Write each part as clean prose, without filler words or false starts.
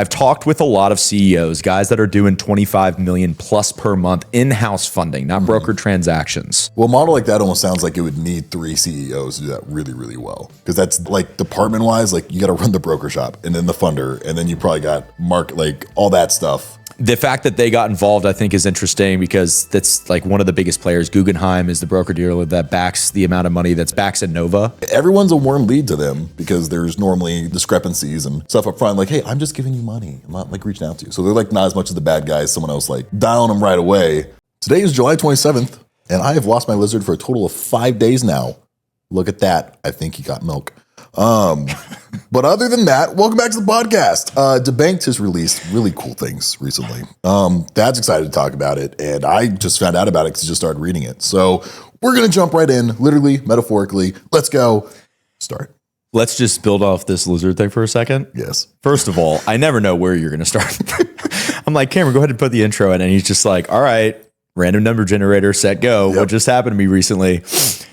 I've talked with a lot of CEOs, guys that are doing 25 million plus per month in-house funding, not brokered transactions. Well, a model like that almost sounds like it would need 3 CEOs to do that really, really well. Because that's like department-wise, like you got to run the broker shop and then the funder, and then you probably got like all that stuff. The fact that they got involved, I think, is interesting because that's like one of the biggest players. Guggenheim is the broker dealer that backs the amount of money that's backs in Nova. Everyone's a warm lead to them because there's normally discrepancies and stuff up front. Like, hey, I'm just giving you money. I'm not like reaching out to you. So they're like not as much as the bad guys. Someone else like dialing them right away. Today is July 27th, and I have lost my lizard for a total of 5 days now. Look at that. I think he got milk. But other than that, welcome back to the podcast. Debanked has released really cool things recently. Dad's excited to talk about it, and I just found out about it because he just started reading it. So we're going to jump right in, literally, metaphorically. Let's go. Start. Let's just build off this lizard thing for a second. Yes. First of all, I never know where you're going to start. I'm like, Cameron, go ahead and put the intro in. And he's just like, all right, random number generator, set, go. Yep. What just happened to me recently?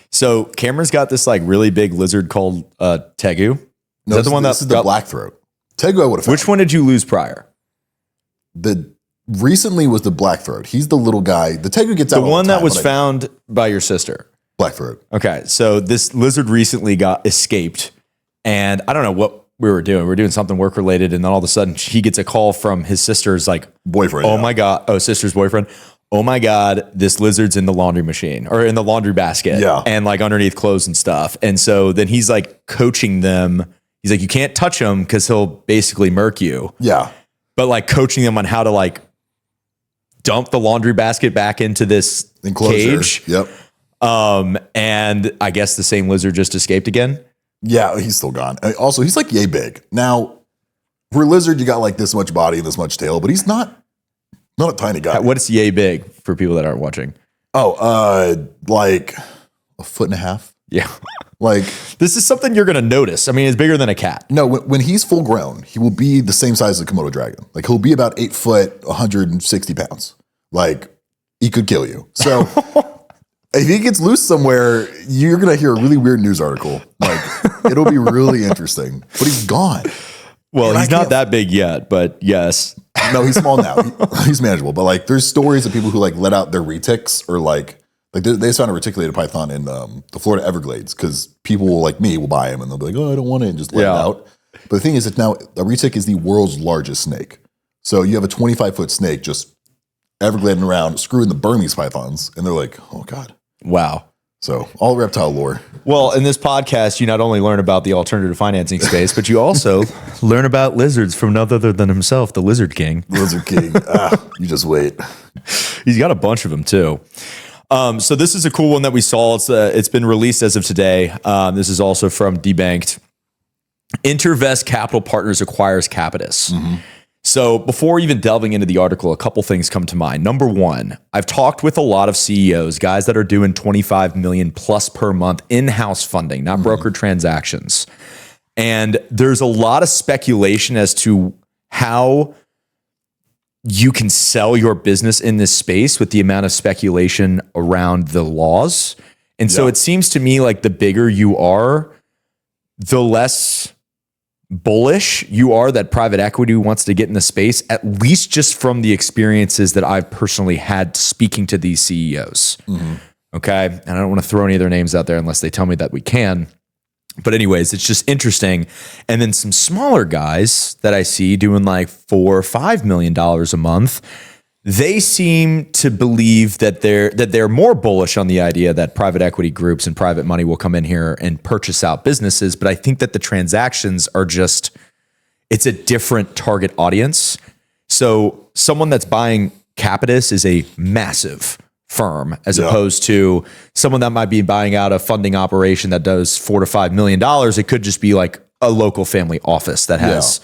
So Cameron's got this like really big lizard called Tegu. Is that the one this is the black throat. Tegu I would have found. Which one did you lose prior? The recently was the black throat. He's the little guy. The Tegu gets out. The one that was found by your sister. Black throat. Okay, so this lizard recently got escaped, and I don't know what we were doing. We were doing something work related, and then all of a sudden he gets a call from his sister's like boyfriend. Oh my god! Oh, sister's boyfriend. Oh my God, this lizard's in the laundry machine or in the laundry basket and like underneath clothes and stuff. And so then he's like coaching them. He's like, you can't touch him because he'll basically murk you. Yeah. But like coaching them on how to like dump the laundry basket back into this enclosure. Cage. Yep. And I guess the same lizard just escaped again. Yeah, he's still gone. Also, he's like yay big. Now, for a lizard, you got like this much body and this much tail, but he's not a tiny guy. What is yay big for people that aren't watching? Oh, like a 1.5 feet. Yeah. Like this is something you're going to notice. I mean, it's bigger than a cat. No, when he's full grown, he will be the same size as a Komodo dragon. Like he'll be about 8 foot, 160 pounds. Like he could kill you. So if he gets loose somewhere, you're going to hear a really weird news article. Like it'll be really interesting, but he's gone. Well, he's not that big yet, but yes. No, he's small now. He's manageable. But like there's stories of people who like let out their retics or like they just found a reticulated python in the Florida Everglades because people like me will buy him and they'll be like, oh, I don't want it and just let it out. But the thing is, it's now a retic is the world's largest snake. So you have a 25-foot snake just Everglading around, screwing the Burmese pythons. And they're like, oh God. Wow. So all reptile lore. Well, in this podcast, you not only learn about the alternative financing space, but you also learn about lizards from none other than himself, the Lizard King. Lizard King. You just wait. He's got a bunch of them too. So this is a cool one that we saw. It's been released as of today. This is also from Debanked. InterVest Capital Partners acquires Kapitus. Mm-hmm. So before even delving into the article, a couple things come to mind. Number one, I've talked with a lot of CEOs, guys that are doing 25 million plus per month in-house funding, not brokered transactions. And there's a lot of speculation as to how you can sell your business in this space with the amount of speculation around the laws. And so it seems to me like the bigger you are, the less bullish you are that private equity wants to get in the space, at least just from the experiences that I've personally had speaking to these CEOs. Mm-hmm. Okay. And I don't want to throw any of their names out there unless they tell me that we can. But anyways, it's just interesting. And then some smaller guys that I see doing like $4 or $5 million a month, they seem to believe that they're more bullish on the idea that private equity groups and private money will come in here and purchase out businesses. But I think that the transactions are it's a different target audience. So someone that's buying Kapitus is a massive firm as opposed to someone that might be buying out a funding operation that does $4 to $5 million. It could just be like a local family office that has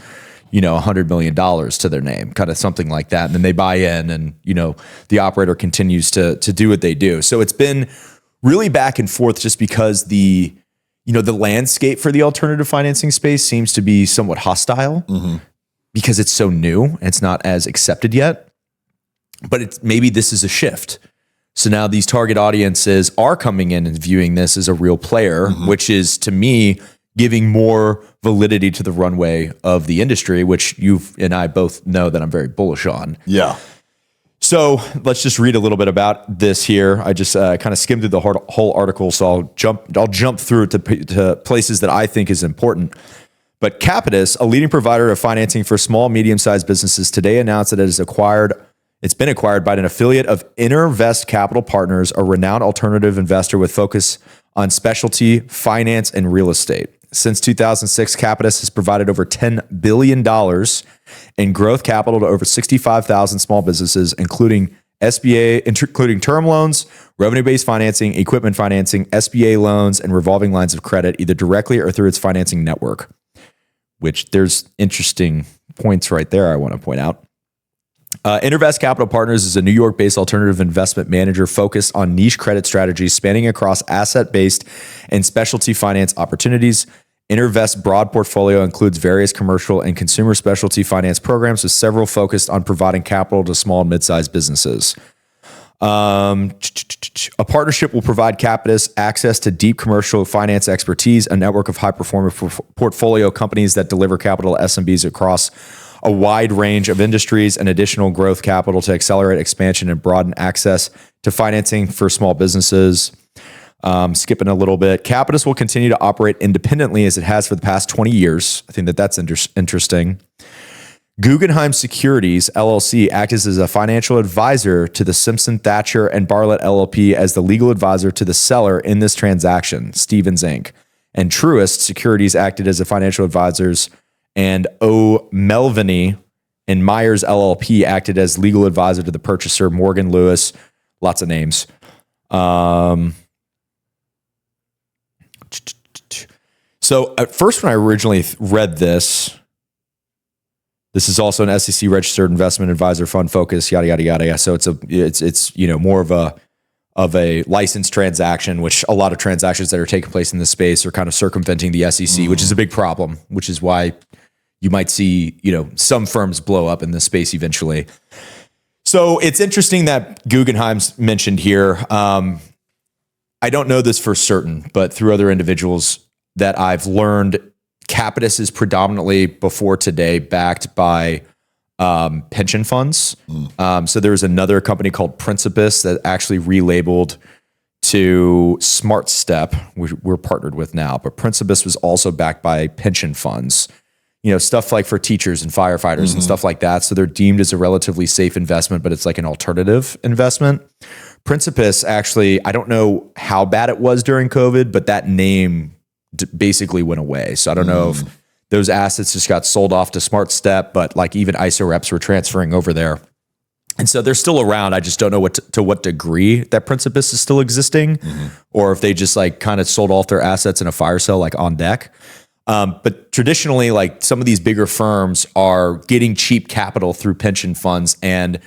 $100 million to their name, kind of something like that. And then they buy in and, the operator continues to do what they do. So it's been really back and forth just because the landscape for the alternative financing space seems to be somewhat hostile because it's so new and it's not as accepted yet. But maybe this is a shift. So now these target audiences are coming in and viewing this as a real player, which is to me giving more validity to the runway of the industry, which you and I both know that I'm very bullish on. Yeah. So let's just read a little bit about this here. I just kind of skimmed through the whole article, so I'll jump through to places that I think is important. But Kapitus, a leading provider of financing for small, medium-sized businesses, today announced that it's been acquired by an affiliate of InterVest Capital Partners, a renowned alternative investor with focus on specialty finance and real estate. Since 2006, Kapitus has provided over $10 billion in growth capital to over 65,000 small businesses, including including term loans, revenue-based financing, equipment financing, SBA loans, and revolving lines of credit, either directly or through its financing network. Which there's interesting points right there I want to point out. InterVest Capital Partners is a New York-based alternative investment manager focused on niche credit strategies spanning across asset-based and specialty finance opportunities. InterVest's broad portfolio includes various commercial and consumer specialty finance programs, with several focused on providing capital to small and mid-sized businesses. A partnership will provide Kapitus access to deep commercial finance expertise, a network of high-performing portfolio companies that deliver capital to SMBs across a wide range of industries, and additional growth capital to accelerate expansion and broaden access to financing for small businesses. Skipping a little bit, Kapitus will continue to operate independently as it has for the past 20 years. I think that's interesting. Guggenheim Securities, LLC, acts as a financial advisor to the Simpson, Thacher, and Bartlett LLP as the legal advisor to the seller in this transaction, Stevens Inc. And Truist Securities acted as a financial advisors, and O'Melveny and Myers LLP acted as legal advisor to the purchaser, Morgan Lewis. Lots of names. So at first, when I originally read this is also an SEC registered investment advisor fund focus, yada, yada, yada. So it's more of a licensed transaction, which a lot of transactions that are taking place in this space are kind of circumventing the SEC, which is a big problem, which is why you might see, some firms blow up in this space eventually. So it's interesting that Guggenheim's mentioned here. I don't know this for certain, but through other individuals that I've learned, Kapitus is predominantly before today backed by pension funds. So there's another company called Principus that actually relabeled to Smart Step, which we're partnered with now. But Principus was also backed by pension funds, stuff like for teachers and firefighters and stuff like that. So they're deemed as a relatively safe investment, but it's like an alternative investment. Principus actually, I don't know how bad it was during COVID, but that name basically went away. So I don't know if those assets just got sold off to Smart Step, but like even ISO reps were transferring over there. And so they're still around. I just don't know to what degree that Principus is still existing, or if they just like kind of sold off their assets in a fire sale, like on deck. But traditionally, like some of these bigger firms are getting cheap capital through pension funds and,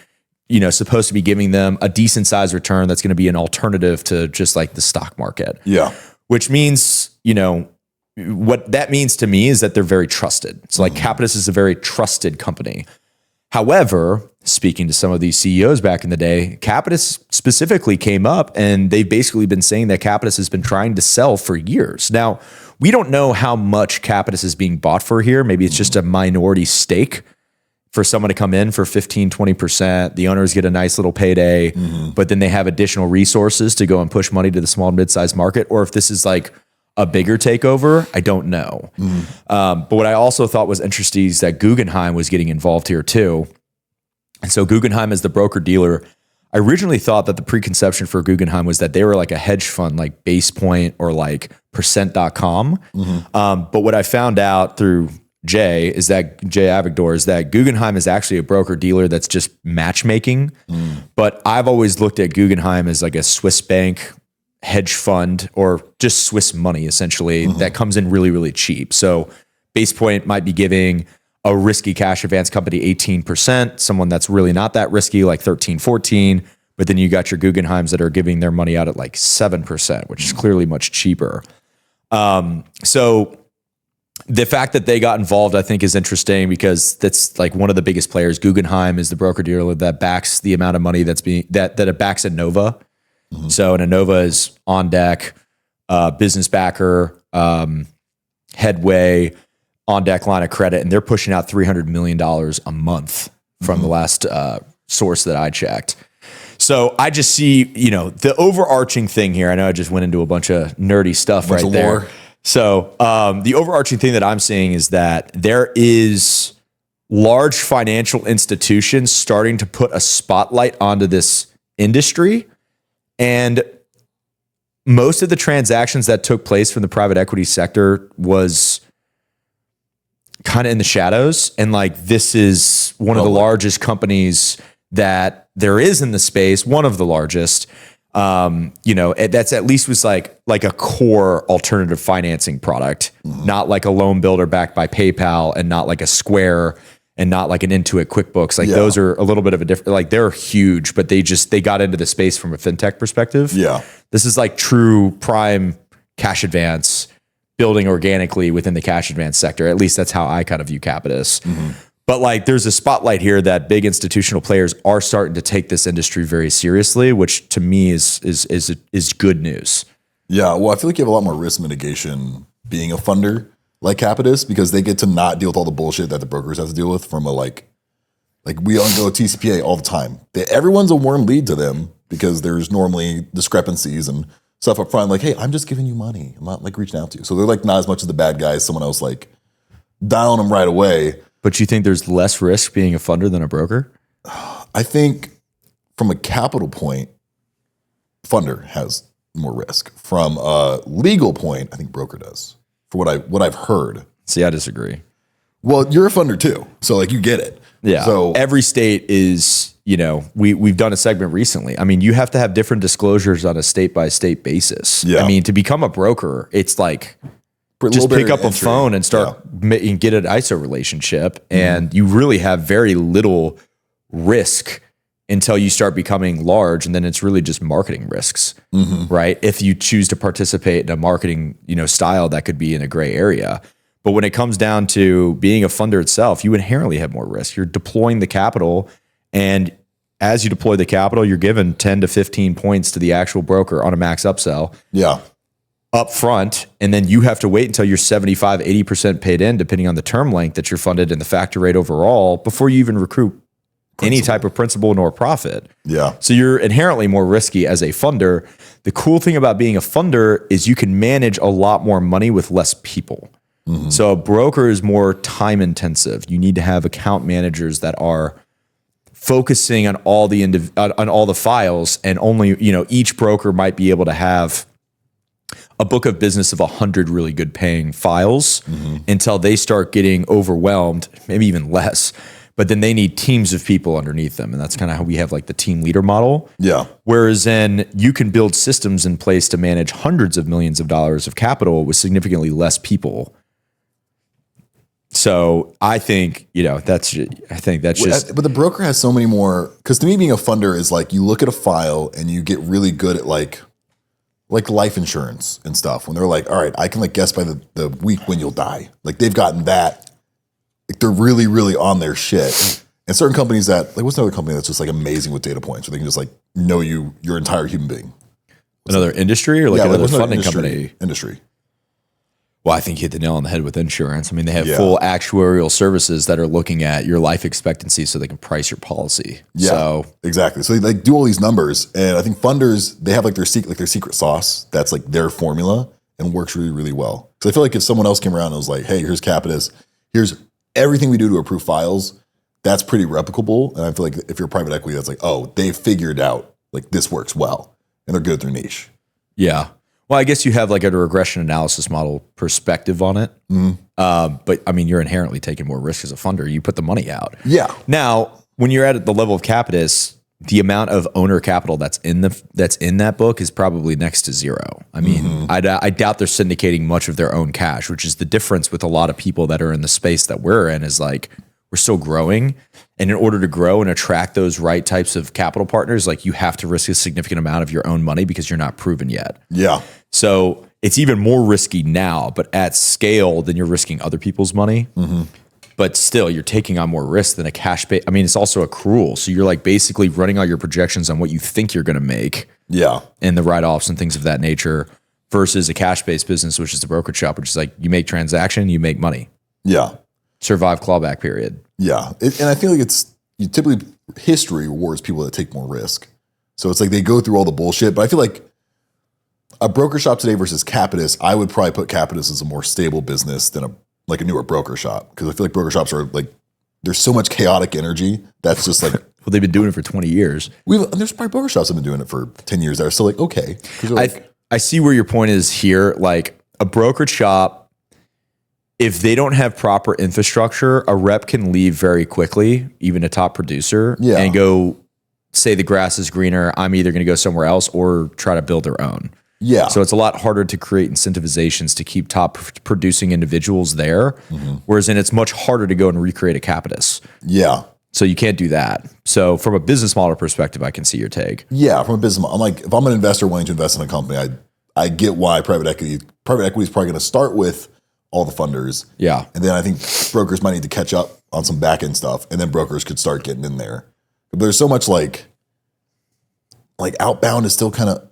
supposed to be giving them a decent size return that's going to be an alternative to just like the stock market. Yeah. Which means, what that means to me is that they're very trusted. So like Kapitus is a very trusted company. However, speaking to some of these CEOs back in the day, Kapitus specifically came up and they've basically been saying that Kapitus has been trying to sell for years. Now, we don't know how much Kapitus is being bought for here. Maybe it's just a minority stake for someone to come in for 15, 20%. The owners get a nice little payday, but then they have additional resources to go and push money to the small and mid-sized market. Or if this is like a bigger takeover, I don't know. But what I also thought was interesting is that Guggenheim was getting involved here too. And so Guggenheim is the broker dealer. I originally thought that the preconception for Guggenheim was that they were like a hedge fund, like Base Point or like percent.com. But what I found out through Jay Avigdor is that Guggenheim is actually a broker dealer that's just matchmaking. But I've always looked at Guggenheim as like a Swiss bank hedge fund, or just Swiss money essentially, that comes in really, really cheap. So Base Point might be giving a risky cash advance company 18%, someone that's really not that risky, like 13, 14. But then you got your Guggenheims that are giving their money out at like 7%, which is clearly much cheaper. So the fact that they got involved, I think, is interesting because that's like one of the biggest players. Guggenheim is the broker dealer that backs the amount of money that it backs Innova. So an Innova is on deck, business backer. headway on deck line of credit, and they're pushing out $300 million a month from the last source that I checked. So I just see, the overarching thing here. I know I just went into a bunch of nerdy stuff right there. Lore. So the overarching thing that I'm seeing is that there is large financial institutions starting to put a spotlight onto this industry. And most of the transactions that took place from the private equity sector was kind of in the shadows. And this is one of the largest companies that there is in the space, one of the largest, that's at least was like a core alternative financing product, not like a loan builder backed by PayPal, and not like a Square, and not like an Intuit QuickBooks. Those are a little bit of a different, they're huge, but they got into the space from a fintech perspective. Yeah. This is like true prime cash advance, building organically within the cash advance sector. At least that's how I kind of view Kapitus. But there's a spotlight here that big institutional players are starting to take this industry very seriously, which to me is good news. Yeah, well, I feel like you have a lot more risk mitigation being a funder like Kapitus, because they get to not deal with all the bullshit that the brokers have to deal with from a like we all go TCPA all the time. Everyone's a warm lead to them because there's normally discrepancies and stuff up front. Hey, I'm just giving you money. I'm not reaching out to you. So they're not as much of the bad guys. Someone else dialing them right away. But you think there's less risk being a funder than a broker? I think from a capital point, funder has more risk. From a legal point, I think broker does. For what I've heard. See, I disagree. Well, you're a funder too, so you get it. Yeah. So every state is, we've done a segment recently. I mean, you have to have different disclosures on a state by state basis. Yeah. I mean, to become a broker, it's just pick up a phone and start and get an ISO relationship, and you really have very little risk until you start becoming large, and then it's really just marketing risks, right? If you choose to participate in a marketing, style that could be in a gray area. But when it comes down to being a funder itself, you inherently have more risk. You're deploying the capital, and as you deploy the capital, you're given 10 to 15 points to the actual broker on a max upsell. Yeah. Up front, and then you have to wait until you're 75, 80% paid in, depending on the term length that you're funded and the factor rate overall, before you even recruit any type of principal nor profit. Yeah. So you're inherently more risky as a funder. The cool thing about being a funder is you can manage a lot more money with less people. So a broker is more time intensive. You need to have account managers that are focusing on all the on all the files, and only, each broker might be able to have a book of business of 100 really good paying files until they start getting overwhelmed, maybe even less. But then they need teams of people underneath them. And that's kind of how we have the team leader model. Yeah. Whereas then you can build systems in place to manage hundreds of millions of dollars of capital with significantly less people. So I think, that's just. But the broker has so many more, because to me, being a funder is you look at a file and you get really good at like life insurance and stuff. When they're all right, I can guess by the week when you'll die. They've gotten that. They're really, really on their shit. And certain companies that, what's another company that's just amazing with data points, where they can just know your entire human being? Another industry, or another funding company? Industry. Well, I think you hit the nail on the head with insurance. I mean, they have full actuarial services that are looking at your life expectancy so they can price your policy. Yeah, so, exactly. So they do all these numbers, and I think funders, they have their secret sauce that's their formula and works really, really well. Because I feel if someone else came around and was hey, here's Kapitus, here's everything we do to approve files, that's pretty replicable. And I feel if you're private equity, that's they figured out this works well, and they're good at their niche. Yeah. Well, I guess you have a regression analysis model perspective on it. But I mean, you're inherently taking more risk as a funder. You put the money out. Yeah. Now, when you're at the level of Kapitus, the amount of owner capital that's in that book is probably next to zero. I mean, I doubt they're syndicating much of their own cash, which is the difference with a lot of people that are in the space that we're in. Is we're still growing, and in order to grow and attract those right types of capital partners, you have to risk a significant amount of your own money because you're not proven yet. Yeah. So it's even more risky now, but at scale, then you're risking other people's money. But still, you're taking on more risk than a cash pay. I mean, it's also accrual. So you're basically running all your projections on what you think you're going to make. Yeah. And the write-offs and things of that nature versus a cash-based business, which is the brokerage shop, which is like you make transaction, you make money. Yeah. Survive clawback period. Yeah. And I feel like you typically, history rewards people that take more risk. So it's like they go through all the bullshit. But I feel like a broker shop today versus Kapitus, I would probably put Kapitus as a more stable business than a newer broker shop. Because I feel like broker shops are like, there's so much chaotic energy that's just like. Well, they've been doing it for 20 years. There's probably broker shops that have been doing it for 10 years that are still like, okay. I see where your point is here. Like a brokerage shop, if they don't have proper infrastructure, a rep can leave very quickly, even a top producer, and go say the grass is greener. I'm either going to go somewhere else or try to build their own. Yeah. So it's a lot harder to create incentivizations to keep top producing individuals there. Whereas then it's much harder to go and recreate a Kapitus. Yeah. So you can't do that. So from a business model perspective, I can see your take. Yeah. From a business model, I'm like, if I'm an investor wanting to invest in a company, I get why private equity is probably going to start with all the funders. Yeah. And then I think brokers might need to catch up on some back end stuff. And then brokers could start getting in there. But there's so much like outbound is still kind of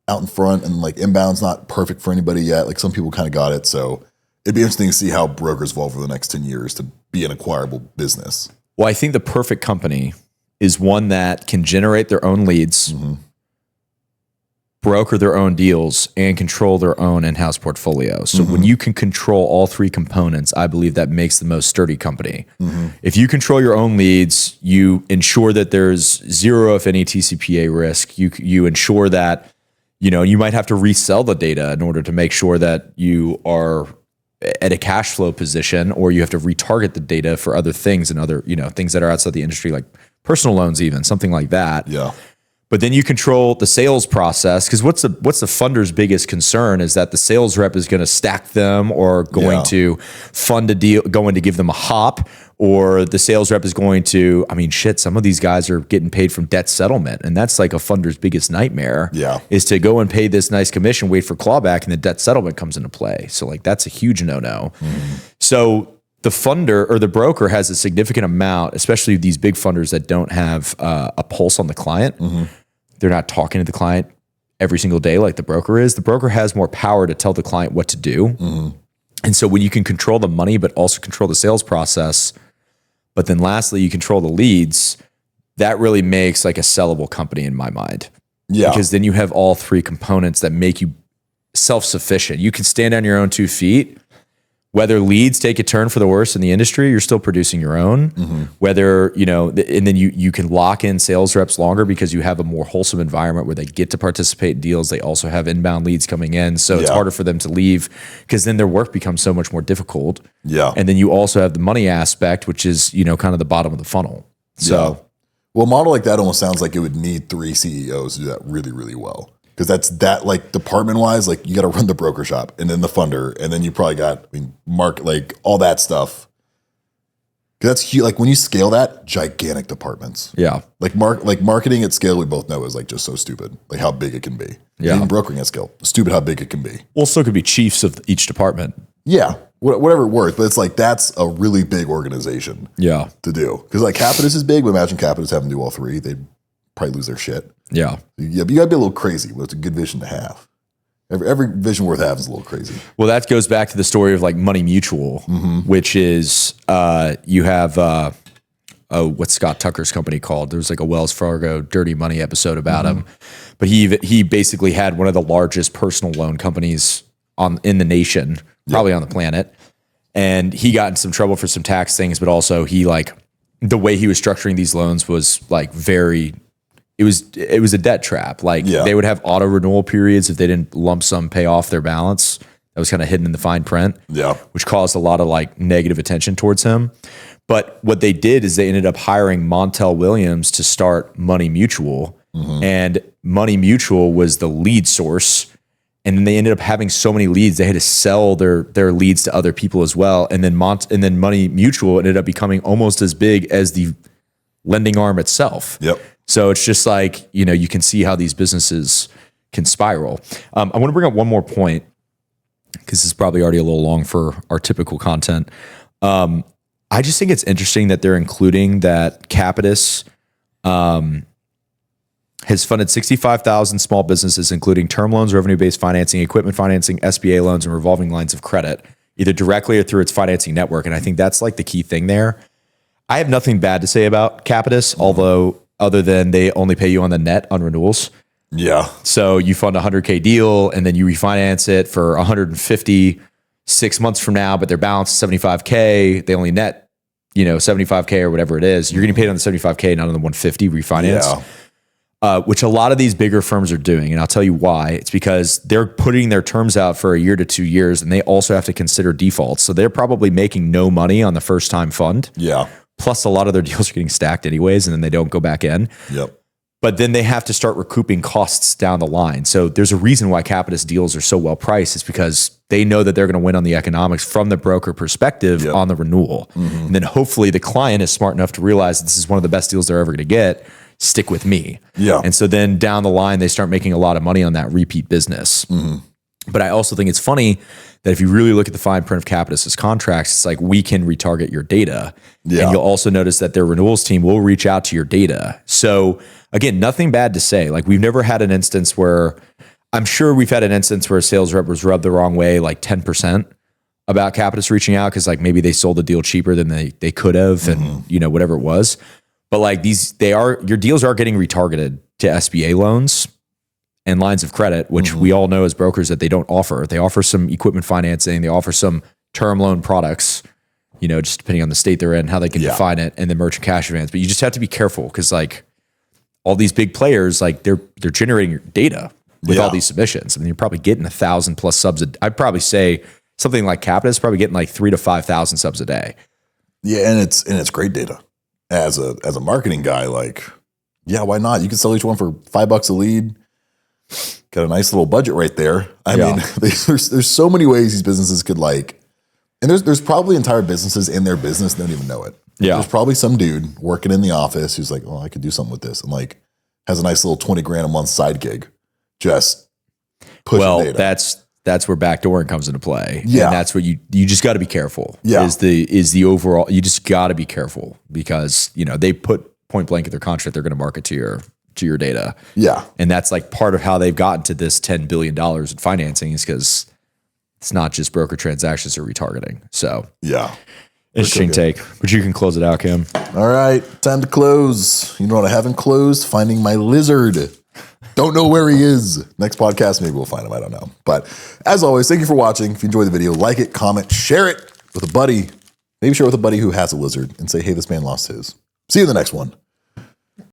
out in front, and like inbound's not perfect for anybody yet. Like some people kind of got it. So it'd be interesting to see how brokers evolve over the next 10 years to be an acquirable business. Well, I think the perfect company is one that can generate their own leads, broker their own deals, and control their own in-house portfolio. So when you can control all three components, I believe that makes the most sturdy company. If you control your own leads, you ensure that there's zero, if any, TCPA risk. You ensure that, you might have to resell the data in order to make sure that you are at a cash flow position, or you have to retarget the data for other things and other, things that are outside the industry, like personal loans, even something like that. Yeah. But then you control the sales process, because what's the funder's biggest concern is that the sales rep is going to stack them, or going to fund a deal, going to give them a hop, or the sales rep is going to, some of these guys are getting paid from debt settlement, and that's like a funder's biggest nightmare. Yeah. Is to go and pay this nice commission, wait for clawback, and the debt settlement comes into play. So like that's a huge no-no. So the funder or the broker has a significant amount, especially these big funders that don't have a pulse on the client. They're not talking to the client every single day like the broker is. The broker has more power to tell the client what to do. And so when you can control the money, but also control the sales process, but then lastly, you control the leads, that really makes like a sellable company in my mind. Yeah. Because then you have all three components that make you self-sufficient. You can stand on your own 2 feet. Whether leads take a turn for the worse in the industry, you're still producing your own. Whether, and then you can lock in sales reps longer because you have a more wholesome environment where they get to participate in deals. They also have inbound leads coming in. So it's harder for them to leave, because then their work becomes so much more difficult. Yeah. And then you also have the money aspect, which is, kind of the bottom of the funnel. So, well, a model like that almost sounds like it would need 3 CEOs to do that really, really well. Because that's that, like, department wise, like you got to run the broker shop and then the funder, and then you probably got market, like all that stuff. Because that's huge. Like when you scale that, gigantic departments. Yeah. Like marketing at scale, we both know is like just so stupid. Like how big it can be. Yeah. Even brokering at scale, stupid how big it can be. Well, so it could be chiefs of each department. Yeah, whatever it works. But it's like that's a really big organization. Yeah. To do, because like Kapitus is big, but imagine Kapitus having to do all three. They'd probably lose their shit. Yeah. Yeah, but you gotta be a little crazy, but it's a good vision to have. Every vision worth having is a little crazy. Well, that goes back to the story of like Money Mutual, which is you have what's Scott Tucker's company called? There was like a Wells Fargo Dirty Money episode about him, but he basically had one of the largest personal loan companies in the nation, probably on the planet, and he got in some trouble for some tax things, but also he like the way he was structuring these loans was like it was a debt trap. Like they would have auto renewal periods if they didn't lump sum pay off their balance. That was kind of hidden in the fine print, which caused a lot of like negative attention towards him. But what they did is they ended up hiring Montel Williams to start Money Mutual, and Money Mutual was the lead source. And then they ended up having so many leads, they had to sell their leads to other people as well. And then Money Mutual ended up becoming almost as big as the lending arm itself. Yep. So it's just like, you can see how these businesses can spiral. I want to bring up one more point, because this is probably already a little long for our typical content. I just think it's interesting that they're including that Kapitus has funded 65,000 small businesses, including term loans, revenue-based financing, equipment financing, SBA loans, and revolving lines of credit, either directly or through its financing network. And I think that's like the key thing there. I have nothing bad to say about Kapitus, although other than they only pay you on the net on renewals. Yeah. So you fund a 100K deal and then you refinance it for 150 6 months from now, but their balance is 75K. They only net, 75K or whatever it is. You're getting paid on the 75K, not on the 150 refinance. Yeah. Which a lot of these bigger firms are doing. And I'll tell you why. It's because they're putting their terms out for a year to 2 years, and they also have to consider defaults. So they're probably making no money on the first time fund. Yeah. Plus a lot of their deals are getting stacked anyways, and then they don't go back in. Yep. But then they have to start recouping costs down the line. So there's a reason why Kapitus deals are so well priced. It's because they know that they're going to win on the economics from the broker perspective on the renewal. Mm-hmm. And then hopefully the client is smart enough to realize this is one of the best deals they're ever going to get. Stick with me. Yeah. And so then down the line, they start making a lot of money on that repeat business. Mm-hmm. But I also think it's funny that if you really look at the fine print of Kapitus's contracts, it's like we can retarget your data. Yeah. And you'll also notice that their renewals team will reach out to your data. So again, nothing bad to say. Like we've never had an instance where I'm sure we've had an instance where a sales rep was rubbed the wrong way, like 10% about Kapitus reaching out because like maybe they sold the deal cheaper than they could have and whatever it was. But like your deals are getting retargeted to SBA loans and lines of credit, which we all know as brokers that they don't offer. They offer some equipment financing, they offer some term loan products, just depending on the state they're in, how they can define it, and the merchant cash advance. But you just have to be careful because like all these big players, like they're generating your data with all these submissions. I mean, you're probably getting 1,000 plus subs. I'd probably say something like Kapitus probably getting like 3,000 to 5,000 subs a day. Yeah, and it's great data. As a marketing guy, like, yeah, why not? You can sell each one for $5 a lead. Got a nice little budget right there. I mean, there's so many ways these businesses could like, and there's probably entire businesses in their business that don't even know it. Yeah. There's probably some dude working in the office who's like, oh, I could do something with this. And like has a nice little 20 grand a month side gig. Just pushing data. That's where backdooring comes into play. Yeah. And that's what you just got to be careful. Yeah. Is the overall, you just got to be careful because, they put point blank in their contract, they're going to market to your data. Yeah. And that's like part of how they've gotten to this $10 billion in financing is because it's not just broker transactions or retargeting. So yeah. Interesting take, but you can close it out, Kim. All right. Time to close. You know what I haven't closed? Finding my lizard. Don't know where he is. Next podcast, maybe we'll find him. I don't know. But as always, thank you for watching. If you enjoyed the video, like it, comment, share it with a buddy. Maybe share it with a buddy who has a lizard and say, hey, this man lost his. See you in the next one.